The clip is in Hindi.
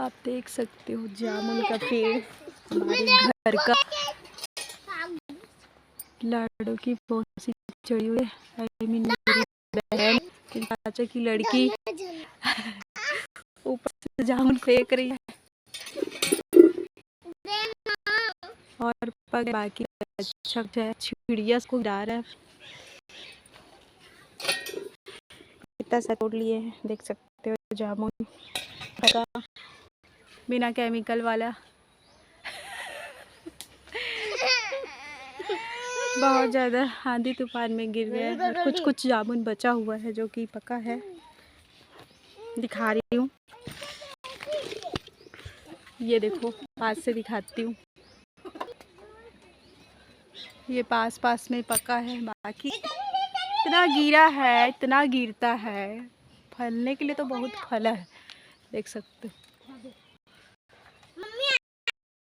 आप देख सकते हो जामुन का पेड़ हमारे घर का। लाडो की पौसी चढ़ी हुई है। आई मीन मेरी बहन की चाचा की लड़की ऊपर से जामुन फेंक रही है और बाकी अच्छा चिड़िया को गिरा रहा है। कितना सा तोड़ लिए हैं, देख सकते हो जामुन का बिना केमिकल वाला। बहुत ज़्यादा आंधी तूफान में गिर गया है और कुछ कुछ जामुन बचा हुआ है जो कि पका है। दिखा रही हूँ, ये देखो पास से दिखाती हूँ। ये पास पास में पका है, बाकी इतना गिरा है, इतना गिरता है। फलने के लिए तो बहुत फला है, देख सकते हो।